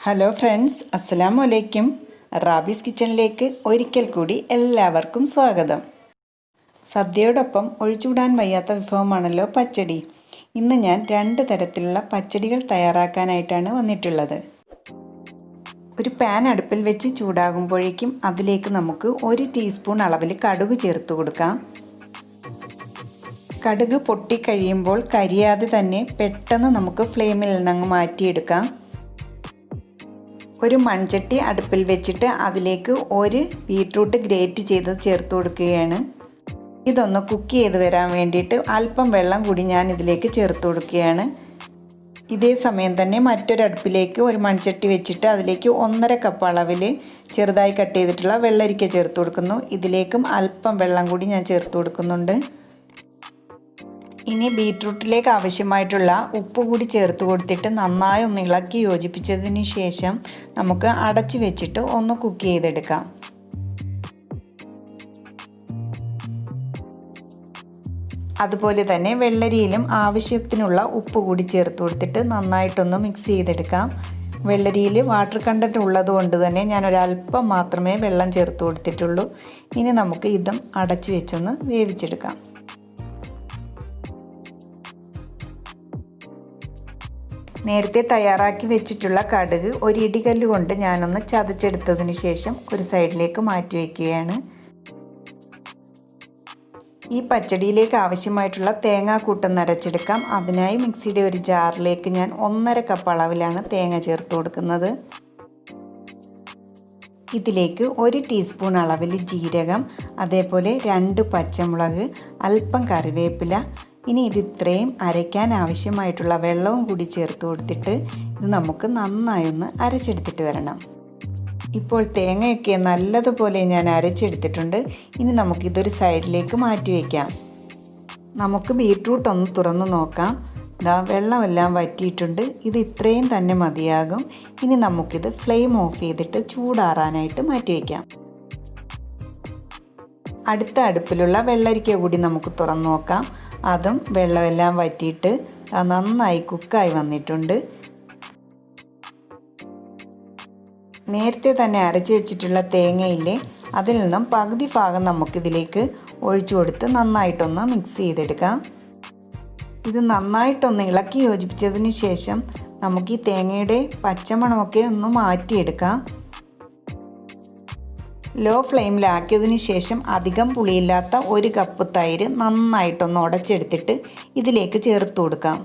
Hello friends, അസ്സലാമു അലൈക്കും. Rabies കിച്ചണിലേക്ക് ഒരിക്കൽ കൂടി എല്ലാവർക്കും സ്വാഗതം. സദ്യയോടൊപ്പം ഒഴിച്ചുകൂടാൻ വയ്യാത്ത വിഭവമാണല്ലോ പച്ചടി. ഇന്ന് ഞാൻ 2 തരത്തിലുള്ള പച്ചടികൾ തയ്യാറാക്കാനായിട്ടാണ് വന്നിട്ടുള്ളത്. ഒരു പാൻ അടുപ്പിൽ വെച്ച് ചൂടാകുമ്പോഴേക്കും അതിലേക്ക് നമുക്ക് 1 ടീസ്പൂൺ അളവിൽ കടുക് ചേർത്ത് കൊടുക്കാം. കടുക് പൊട്ടിക്കഴിയുമ്പോൾ കരിയാതെ തന്നെ പെട്ടെന്ന് നമുക്ക് ഫ്ലെയിമിൽ നിന്നങ്ങ് മാറ്റിയെടുക്കാം. ഒരു മൺചട്ടി അടുപ്പിൽ വെച്ചിട്ട് അതിലേക്ക് 1 ബീട്രൂട്ട് ഗ്രേറ്റ് ചെയ്ത് ചേർത്ത് കൊടുക്കുകയാണ്. ഇതൊന്ന് കുക്ക് ചെയ്ത് വരാൻ വേണ്ടിയിട്ട് അല്പം വെള്ളം കൂടി ഞാൻ ഇതിലേക്ക് ചേർത്ത് കൊടുക്കുകയാണ്. ഇതേ സമയം തന്നെ മറ്റൊരു അടുപ്പിലേക്ക് ഒരു മൺചട്ടി വെച്ചിട്ട് അതിലേക്ക് 1.5 കപ്പ് അളവിൽ ചെറുതായി കട്ട് ചെയ്തിട്ടുള്ള വെള്ളരിക്ക ചേർത്ത് കൊടുക്കുന്നു. ഇതിലേക്കും അല്പം വെള്ളം കൂടി ഞാൻ ചേർത്ത് കൊടുക്കുന്നുണ്ട്. ഇനി ബീട്രൂട്ടിലേക്ക് ആവശ്യമായിട്ടുള്ള ഉപ്പ് കൂടി ചേർത്ത് കൊടുത്തിട്ട് നന്നായി ഒന്ന് ഇളക്കി യോജിപ്പിച്ചതിന് ശേഷം നമുക്ക് അടച്ച് വെച്ചിട്ട് ഒന്ന് കുക്ക് ചെയ്തെടുക്കാം. അതുപോലെ തന്നെ വെള്ളരിയിലും ആവശ്യത്തിനുള്ള ഉപ്പ് കൂടി ചേർത്ത് കൊടുത്തിട്ട് നന്നായിട്ടൊന്ന് മിക്സ് ചെയ്തെടുക്കാം. വെള്ളരിയിൽ വാട്ടർ കണ്ടൻറ്റ് ഉള്ളത് കൊണ്ട് തന്നെ ഞാൻ ഒരല്പം മാത്രമേ വെള്ളം ചേർത്ത് കൊടുത്തിട്ടുള്ളൂ. ഇനി നമുക്ക് ഇതും അടച്ച് വെച്ചൊന്ന് വേവിച്ചെടുക്കാം. നേരത്തെ തയ്യാറാക്കി വെച്ചിട്ടുള്ള കടുക് ഒരു ഇടികല്ല് കൊണ്ട് ഞാനൊന്ന് ചതച്ചെടുത്തതിന് ശേഷം ഒരു സൈഡിലേക്ക് മാറ്റി വയ്ക്കുകയാണ്. ഈ പച്ചടിയിലേക്ക് ആവശ്യമായിട്ടുള്ള തേങ്ങാക്കൂട്ടം അരച്ചെടുക്കാം. അതിനായി മിക്സിയുടെ ഒരു ജാറിലേക്ക് ഞാൻ 1.5 കപ്പ് അളവിലാണ് തേങ്ങ ചേർത്ത് കൊടുക്കുന്നത്. ഇതിലേക്ക് 1 ടീസ്പൂൺ അളവിൽ ജീരകം, അതേപോലെ 2 പച്ചമുളക്, അല്പം കറിവേപ്പില. ഇനി ഇത്രയും അരയ്ക്കാൻ ആവശ്യമായിട്ടുള്ള വെള്ളവും കൂടി ചേർത്ത് കൊടുത്തിട്ട് ഇത് നമുക്ക് നന്നായി ഒന്ന് അരച്ചെടുത്തിട്ട് വരണം. ഇപ്പോൾ തേങ്ങയൊക്കെ നല്ലതുപോലെ ഞാൻ അരച്ചെടുത്തിട്ടുണ്ട്. ഇനി നമുക്കിതൊരു സൈഡിലേക്ക് മാറ്റി വയ്ക്കാം. നമുക്ക് ബീട്രൂട്ട് ഒന്ന് തുറന്ന് നോക്കാം. വെള്ളമെല്ലാം വറ്റിയിട്ടുണ്ട്. ഇത് ഇത്രയും തന്നെ മതിയാകും. ഇനി നമുക്കിത് ഫ്ലെയിം ഓഫ് ചെയ്തിട്ട് ചൂടാറാനായിട്ട് മാറ്റി വയ്ക്കാം. അടുത്ത അടുപ്പിലുള്ള വെള്ളരിക്ക കൂടി നമുക്ക് തുറന്ന് നോക്കാം. അതും വെള്ളമെല്ലാം വറ്റിയിട്ട് നന്നായി കുക്കായി വന്നിട്ടുണ്ട്. നേരത്തെ തന്നെ അരച്ച് വെച്ചിട്ടുള്ള തേങ്ങയില്ലേ, അതിൽ നിന്നും പകുതി ഭാഗം നമുക്കിതിലേക്ക് ഒഴിച്ചു കൊടുത്ത് നന്നായിട്ടൊന്ന് മിക്സ് ചെയ്തെടുക്കാം. ഇത് നന്നായിട്ടൊന്ന് ഇളക്കി യോജിപ്പിച്ചതിന് ശേഷം നമുക്ക് ഈ തേങ്ങയുടെ പച്ചമണമൊക്കെ ഒന്ന് മാറ്റിയെടുക്കാം. ലോ ഫ്ലെയിമിലാക്കിയതിന് ശേഷം അധികം പുളിയില്ലാത്ത 1 കപ്പ് തൈര് നന്നായിട്ടൊന്ന് ഉടച്ചെടുത്തിട്ട് ഇതിലേക്ക് ചേർത്ത് കൊടുക്കാം.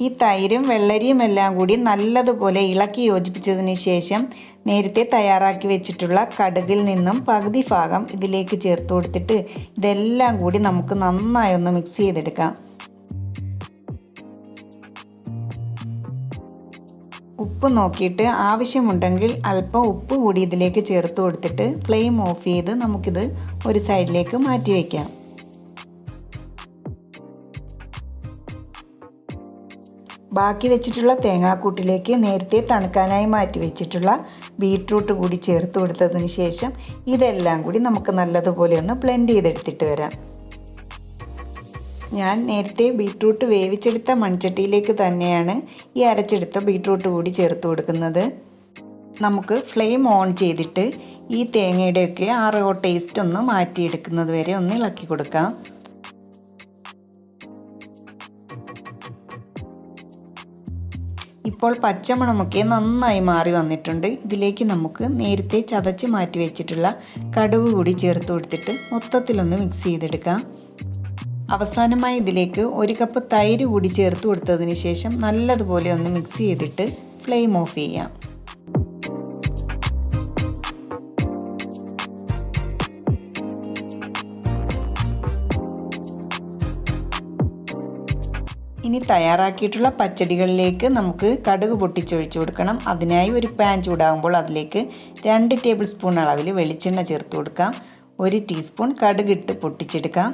ഈ തൈരും വെള്ളരിയും എല്ലാം കൂടി നല്ലതുപോലെ ഇളക്കി യോജിപ്പിച്ചതിന് ശേഷം നേരത്തെ തയ്യാറാക്കി വെച്ചിട്ടുള്ള കടുകിൽ നിന്നും പകുതി ഭാഗം ഇതിലേക്ക് ചേർത്ത് കൊടുത്തിട്ട് ഇതെല്ലാം കൂടി നമുക്ക് നന്നായി ഒന്ന് മിക്സ് ചെയ്തെടുക്കാം. ഉപ്പ് നോക്കിയിട്ട് ആവശ്യമുണ്ടെങ്കിൽ അല്പം ഉപ്പ് കൂടി ഇതിലേക്ക് ചേർത്ത് കൊടുത്തിട്ട് ഫ്ലെയിം ഓഫ് ചെയ്ത് നമുക്കിത് ഒരു സൈഡിലേക്ക് മാറ്റി വയ്ക്കാം. ബാക്കി വെച്ചിട്ടുള്ള തേങ്ങാക്കൂട്ടിലേക്ക് നേരത്തെ തണുക്കാനായി മാറ്റി വെച്ചിട്ടുള്ള ബീട്രൂട്ട് കൂടി ചേർത്ത് കൊടുത്തതിന് ശേഷം ഇതെല്ലാം കൂടി നമുക്ക് നല്ലതുപോലെ ഒന്ന് ബ്ലെൻഡ് ചെയ്തെടുത്തിട്ട് വരാം. ഞാൻ നേരത്തെ ബീട്രൂട്ട് വേവിച്ചെടുത്ത മൺചട്ടിയിലേക്ക് തന്നെയാണ് ഈ അരച്ചെടുത്ത ബീട്രൂട്ട് കൂടി ചേർത്ത് കൊടുക്കുന്നത്. നമുക്ക് ഫ്ലെയിം ഓൺ ചെയ്തിട്ട് ഈ തേങ്ങയുടെയൊക്കെ ടേസ്റ്റ് ഒന്ന് മാറ്റിയെടുക്കുന്നത് വരെ ഒന്ന് ഇളക്കി കൊടുക്കാം. ഇപ്പോൾ പച്ചമണമൊക്കെ നന്നായി മാറി വന്നിട്ടുണ്ട്. ഇതിലേക്ക് നമുക്ക് നേരത്തെ ചതച്ച് മാറ്റി വെച്ചിട്ടുള്ള കടുക് കൂടി ചേർത്ത് കൊടുത്തിട്ട് മൊത്തത്തിലൊന്ന് മിക്സ് ചെയ്തെടുക്കാം. അവസാനമായി ഇതിലേക്ക് 1 കപ്പ് തൈര് കൂടി ചേർത്ത് കൊടുത്തതിന് ശേഷം നല്ലതുപോലെ ഒന്ന് മിക്സ് ചെയ്തിട്ട് ഫ്ലെയിം ഓഫ് ചെയ്യാം. ഇനി തയ്യാറാക്കിയിട്ടുള്ള പച്ചടികളിലേക്ക് നമുക്ക് കടുക് പൊട്ടിച്ചൊഴിച്ചു കൊടുക്കണം. അതിനായി ഒരു പാൻ ചൂടാകുമ്പോൾ അതിലേക്ക് 2 ടേബിൾ സ്പൂൺ അളവിൽ വെളിച്ചെണ്ണ ചേർത്ത് കൊടുക്കാം. 1 ടീസ്പൂൺ കടുകിട്ട് പൊട്ടിച്ചെടുക്കാം.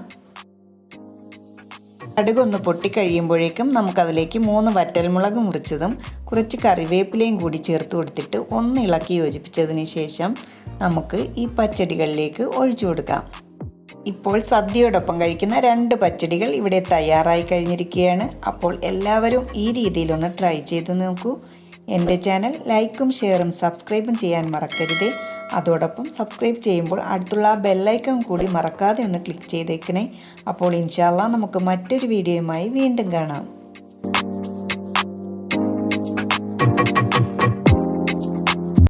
കടുകൊന്ന് പൊട്ടിക്കഴിയുമ്പോഴേക്കും നമുക്കതിലേക്ക് 3 വറ്റൽമുളക് മുറിച്ചതും കുറച്ച് കറിവേപ്പിലയും കൂടി ചേർത്ത് കൊടുത്തിട്ട് ഒന്ന് ഇളക്കി യോജിപ്പിച്ചതിന് ശേഷം നമുക്ക് ഈ പച്ചടികളിലേക്ക് ഒഴിച്ചു കൊടുക്കാം. ഇപ്പോൾ സദ്യയോടൊപ്പം കഴിക്കുന്ന 2 പച്ചടികൾ ഇവിടെ തയ്യാറായി കഴിഞ്ഞിരിക്കുകയാണ്. അപ്പോൾ എല്ലാവരും ഈ രീതിയിലൊന്ന് ട്രൈ ചെയ്ത് നോക്കൂ. എൻ്റെ ചാനൽ ലൈക്കും ഷെയറും സബ്സ്ക്രൈബും ചെയ്യാൻ മറക്കരുതേ. അതോടൊപ്പം സബ്സ്ക്രൈബ് ചെയ്യുമ്പോൾ അടുത്തുള്ള ബെല്ലൈക്കൺ കൂടി മറക്കാതെ ഒന്ന് ക്ലിക്ക് ചെയ്തേക്കണേ. അപ്പോൾ ഇൻഷാ അല്ലാഹ് നമുക്ക് മറ്റൊരു വീഡിയോയുമായി വീണ്ടും കാണാം.